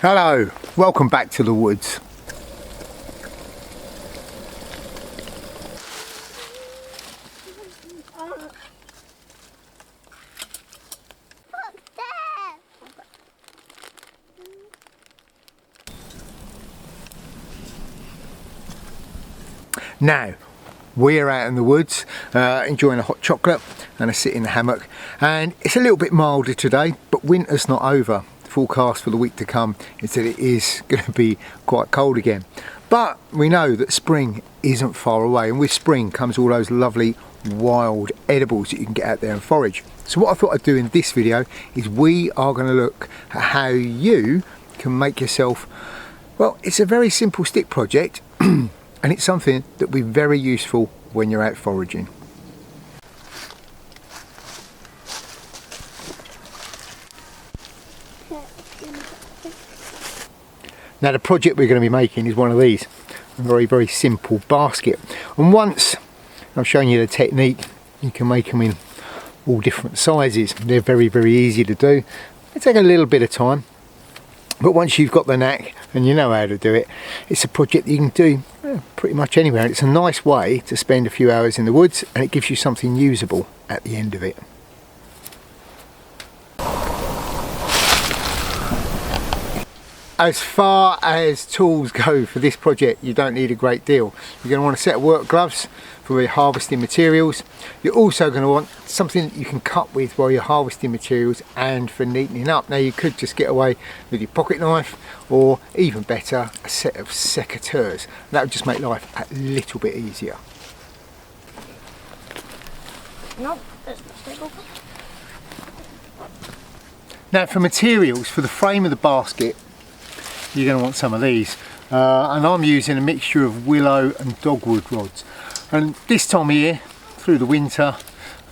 Hello, welcome back to the woods. Now, we're out in the woods enjoying a hot chocolate and a sit in the hammock, and it's a little bit milder today, but winter's not over. The forecast for the week to come is that it is going to be quite cold again, but we know that spring isn't far away, and with spring comes all those lovely wild edibles that you can get out there and forage. So what I thought I'd do in this video is we are going to look at how you can make yourself, well, it's a very simple stick project and it's something that will be very useful when you're out foraging. Now the project we're going to be making is one of these, a very, very simple basket. And once I've shown you the technique, you can make them in all different sizes. They're very, very easy to do. They take a little bit of time, but once you've got the knack and you know how to do it, it's a project that you can do pretty much anywhere. It's a nice way to spend a few hours in the woods, and it gives you something usable at the end of it. As far as tools go for this project, you don't need a great deal. You're going to want a set of work gloves for your harvesting materials. You're also going to want something that you can cut with while you're harvesting materials and for neatening up. Now you could just get away with your pocket knife, or even better, a set of secateurs. That would just make life a little bit easier. Now for materials, for the frame of the basket, you're going to want some of these, and I'm using a mixture of willow and dogwood rods. And this time of year, through the winter,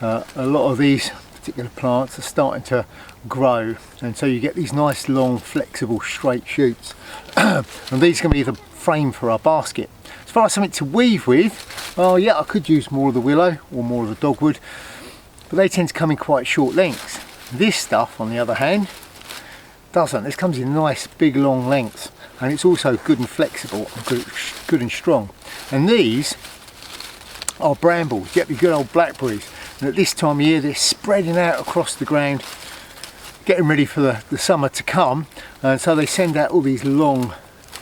a lot of these particular plants are starting to grow, and so you get these nice long flexible straight shoots and these are going to be the frame for our basket. As far as something to weave with, well, yeah, I could use more of the willow or more of the dogwood, but they tend to come in quite short lengths. This stuff, on the other hand, doesn't. This comes in nice big long lengths, and it's also good and flexible and good and strong. And these are brambles, yep, your good old blackberries, and at this time of year they're spreading out across the ground, getting ready for the summer to come, and so they send out all these long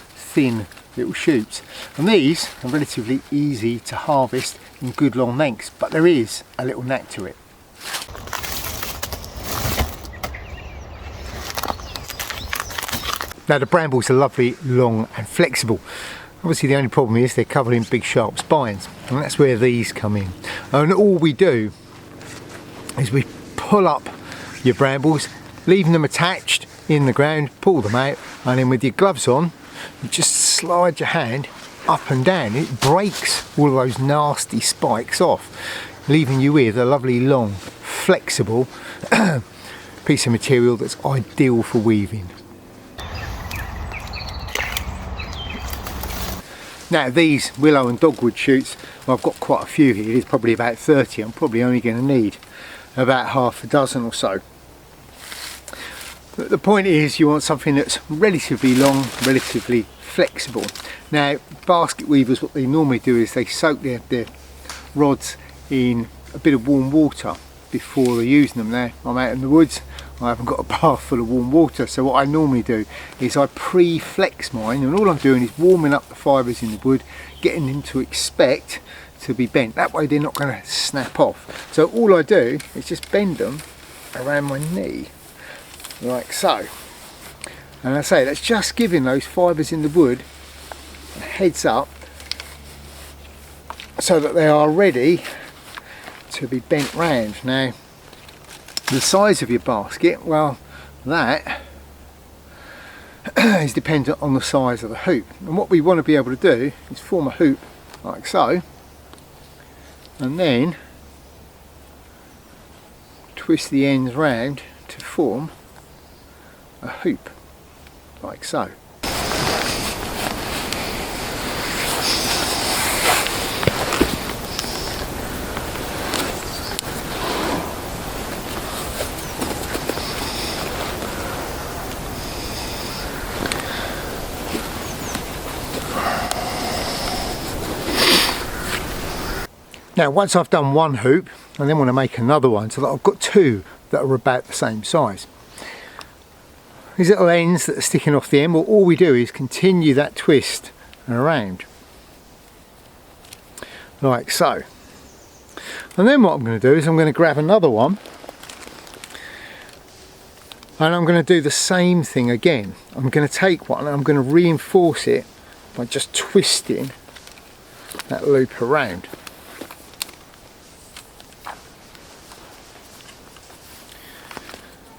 thin little shoots, and these are relatively easy to harvest in good long lengths, but there is a little knack to it. Now the brambles are lovely, long and flexible. Obviously the only problem is they're covered in big sharp spines, and that's where these come in. And all we do is we pull up your brambles, leaving them attached in the ground, pull them out, and then with your gloves on, you just slide your hand up and down. It breaks all of those nasty spikes off, leaving you with a lovely long, flexible piece of material that's ideal for weaving. Now these willow and dogwood shoots, well, I've got quite a few here. There's probably about 30. I'm probably only going to need about half a dozen or so. But the point is, you want something that's relatively long, relatively flexible. Now basket weavers, what they normally do is they soak their rods in a bit of warm water before they're using them. Now I'm out in the woods, I haven't got a bath full of warm water, so what I normally do is I pre-flex mine, and all I'm doing is warming up the fibres in the wood, getting them to expect to be bent. That way they're not going to snap off. So all I do is just bend them around my knee, like so. And I say that's just giving those fibres in the wood a heads up so that they are ready to be bent round. Now the size of your basket, well, that is dependent on the size of the hoop, and what we want to be able to do is form a hoop like so, and then twist the ends round to form a hoop like so. Now once I've done one hoop, I then want to make another one so that I've got two that are about the same size. These little ends that are sticking off the end, well, all we do is continue that twist and around, like so. And then what I'm going to do is I'm going to grab another one and I'm going to do the same thing again. I'm going to take one and I'm going to reinforce it by just twisting that loop around.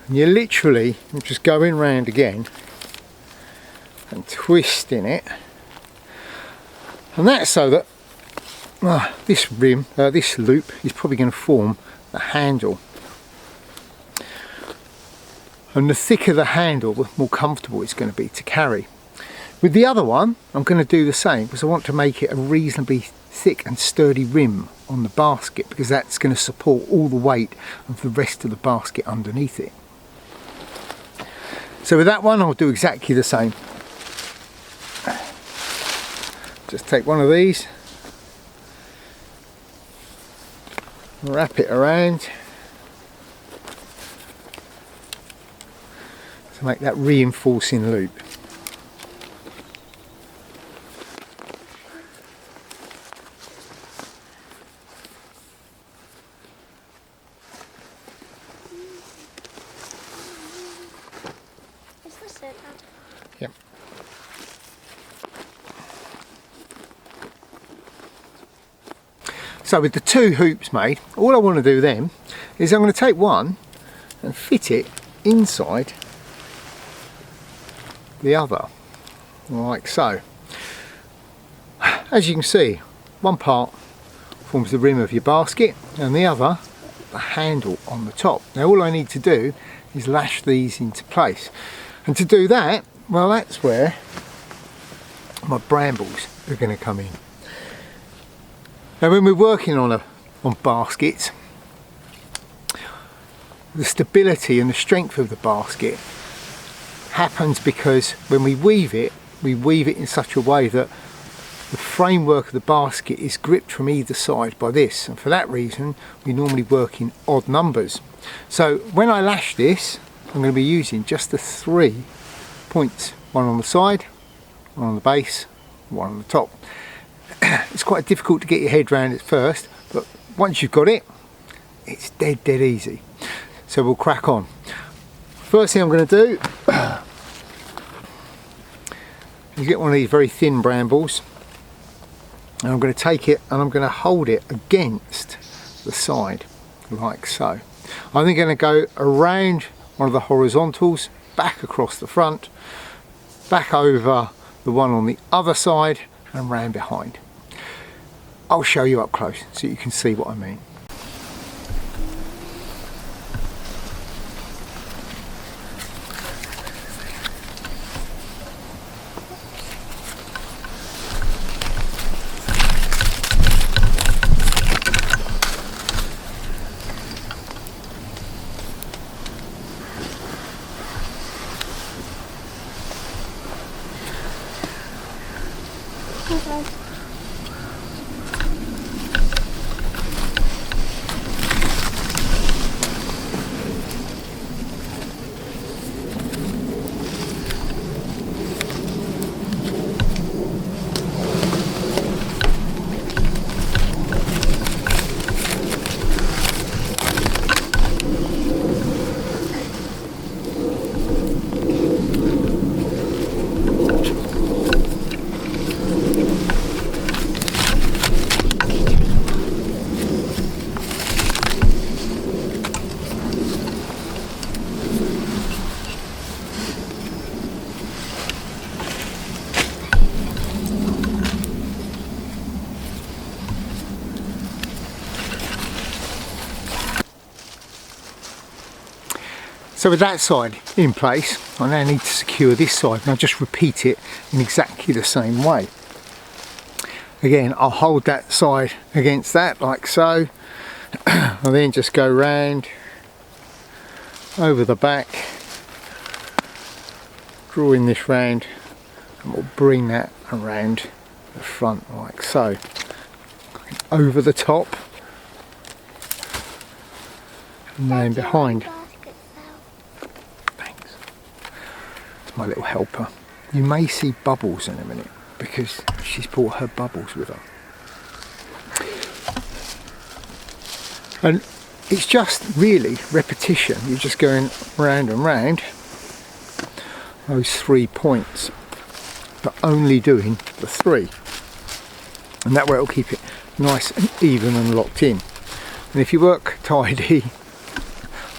And you're literally just going round again and twisting it, and that's so that this loop is probably going to form the handle, and the thicker the handle, the more comfortable it's going to be to carry. With the other one I'm going to do the same because I want to make it a reasonably thick and sturdy rim on the basket, because that's going to support all the weight of the rest of the basket underneath it. So with that one I'll do exactly the same. Just take one of these, wrap it around to make that reinforcing loop. Yep. So with the two hoops made, all I want to do then is I'm going to take one and fit it inside the other, like so. As you can see, one part forms the rim of your basket and the other the handle on the top. Now all I need to do is lash these into place, and to do that, well, that's where my brambles are going to come in. Now when we're working on baskets, the stability and the strength of the basket happens because when we weave it in such a way that the framework of the basket is gripped from either side by this, and for that reason we normally work in odd numbers. So when I lash this, I'm going to be using just the 3 points, one on the side, one on the base, one on the top. It's quite difficult to get your head around at first, but once you've got it, it's dead easy. So we'll crack on. First thing I'm going to do is get one of these very thin brambles, and I'm going to take it and I'm going to hold it against the side, like so. I'm then going to go around one of the horizontals, back across the front, back over the one on the other side, and round behind. I'll show you up close so you can see what I mean. Okay. So with that side in place, I now need to secure this side, and I'll just repeat it in exactly the same way. Again, I'll hold that side against that like so. I'll then just go round over the back, drawing this round, and we'll bring that around the front like so. Over the top laying behind. Thanks. It's my little helper. You may see Bubbles in a minute because she's brought her Bubbles with her. And it's just really repetition. You're just going round and round those 3 points, but only doing the 3. And that way it'll keep it nice and even and locked in. And if you work tidy,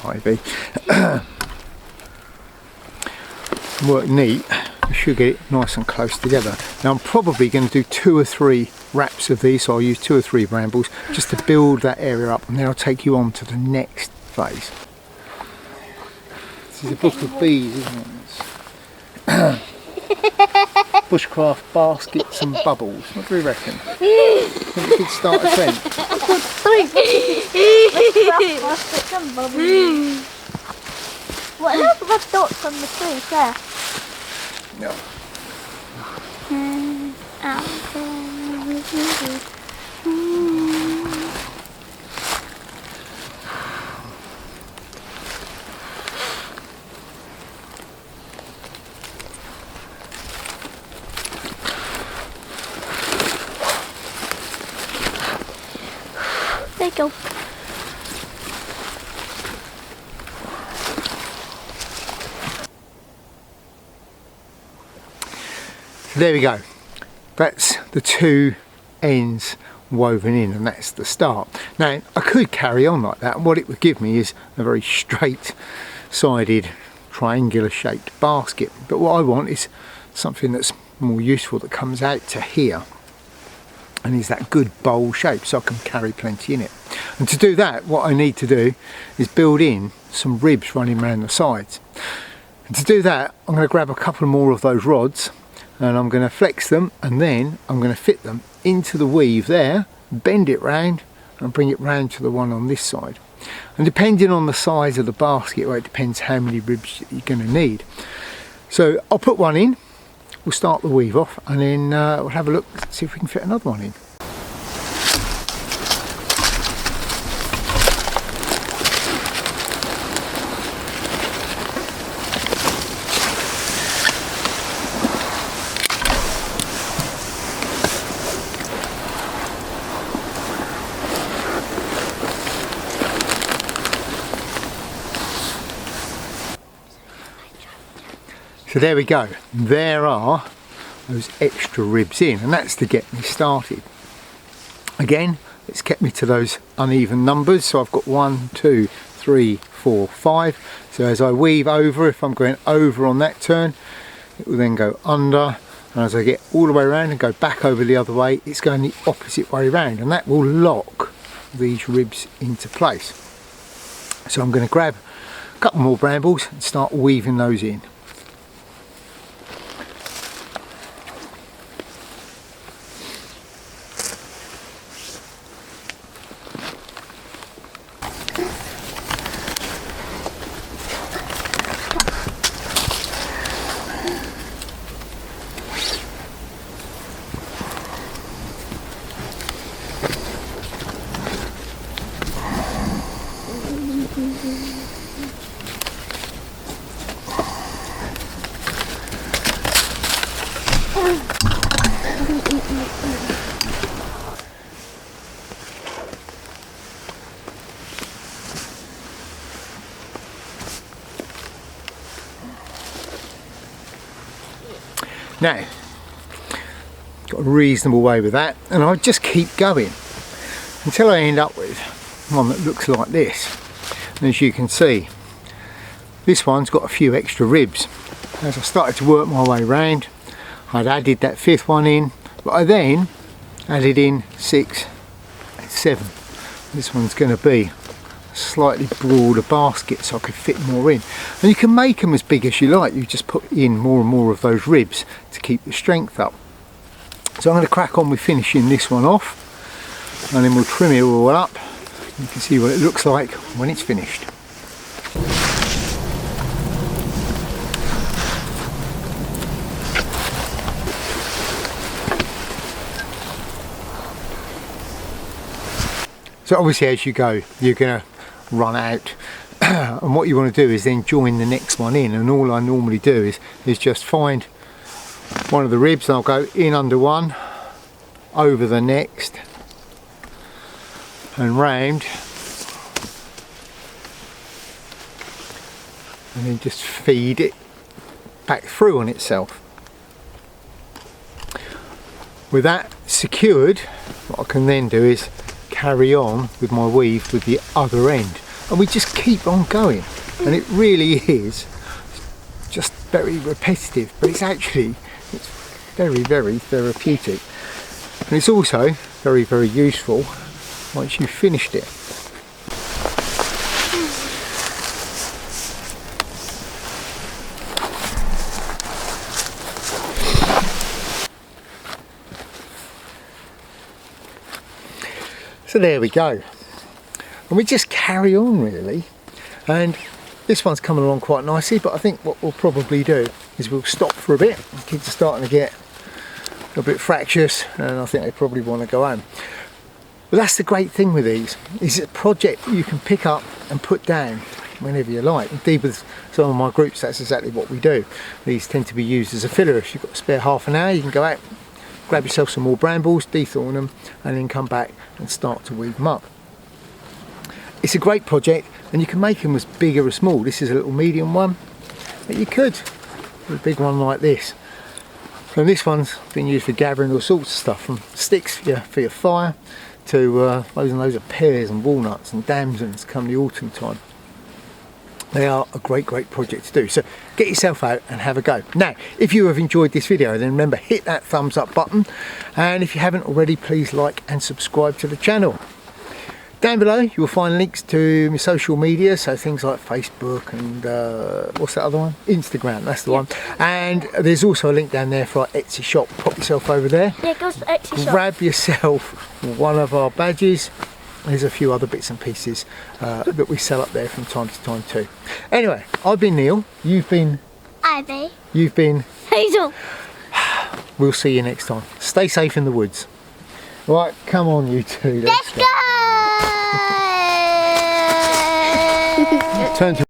Ivy, work neat, you should get it nice and close together. Now I'm probably going to do 2 or 3 wraps of these, so I'll use 2 or 3 brambles just to build that area up, and then I'll take you on to the next phase. This is a book of bees, isn't it? Bushcraft baskets and bubbles. What do we reckon? Think we could start a trend? Bushcraft baskets and bubbles. What else have I dots on the trees there? No. There you go. So there we go. That's the 2 ends woven in, and that's the start. Now I could carry on like that, and what it would give me is a very straight sided triangular shaped basket, but what I want is something that's more useful, that comes out to here and is that good bowl shape, so I can carry plenty in it. And to do that, what I need to do is build in some ribs running around the sides. And to do that, I'm going to grab a couple more of those rods and I'm going to flex them, and then I'm going to fit them into the weave there, bend it round and bring it round to the one on this side. And depending on the size of the basket, well, it depends how many ribs you're going to need. So I'll put one in, we'll start the weave off, and then we'll have a look, see if we can fit another one in. So there we go, there are those extra ribs in, and that's to get me started. Again, it's kept me to those uneven numbers, so I've got 1, 2, 3, 4, 5. So as I weave over, if I'm going over on that turn, it will then go under, and as I get all the way around and go back over the other way, it's going the opposite way around, and that will lock these ribs into place. So I'm going to grab a couple more brambles and start weaving those in. Now, got a reasonable way with that, and I'll just keep going until I end up with one that looks like this. And as you can see, this one's got a few extra ribs. As I started to work my way around, I'd added that 5th one in, but I then added in 6 and 7. This one's going to be a slightly broader basket so I could fit more in. And you can make them as big as you like, you just put in more and more of those ribs to keep the strength up. So I'm going to crack on with finishing this one off, and then we'll trim it all up. You can see what it looks like when it's finished. So obviously as you go, you're going to run out. And what you want to do is then join the next one in, and all I normally do is just find one of the ribs and I'll go in under one, over the next and round, and then just feed it back through on itself. With that secured, what I can then do is carry on with my weave with the other end, and we just keep on going, and it really is just very repetitive, but it's very, very therapeutic, and it's also very, very useful once you've finished it. So there we go, and we just carry on really, and this one's coming along quite nicely, but I think what we'll probably do is we'll stop for a bit. The kids are starting to get a little bit fractious and I think they probably want to go home. But that's the great thing with these, is it's a project that you can pick up and put down whenever you like. Indeed, with some of my groups, that's exactly what we do. These tend to be used as a filler. If you've got a spare half an hour, you can go out, grab yourself some more brambles, dethorn them, and then come back and start to weave them up. It's a great project, and you can make them as big or as small. This is a little medium one, but you could do a big one like this. And this one's been used for gathering all sorts of stuff, from sticks for your fire to loads and loads of pears and walnuts and damsons come the autumn time. They are a great project to do, so get yourself out and have a go. Now, if you have enjoyed this video, then remember, hit that thumbs up button, and if you haven't already, please like and subscribe to the channel. Down below you will find links to my social media, so things like Facebook and what's that other one? Instagram, that's the one. And there's also a link down there for our Etsy shop. Pop yourself over there. Yeah, go to the Etsy shop. Grab yourself one of our badges. There's a few other bits and pieces that we sell up there from time to time too. Anyway, I've been Neil, you've been Ivy, you've been Hazel. We'll see you next time. Stay safe in the woods. Right, come on you two. Let's go! Turn to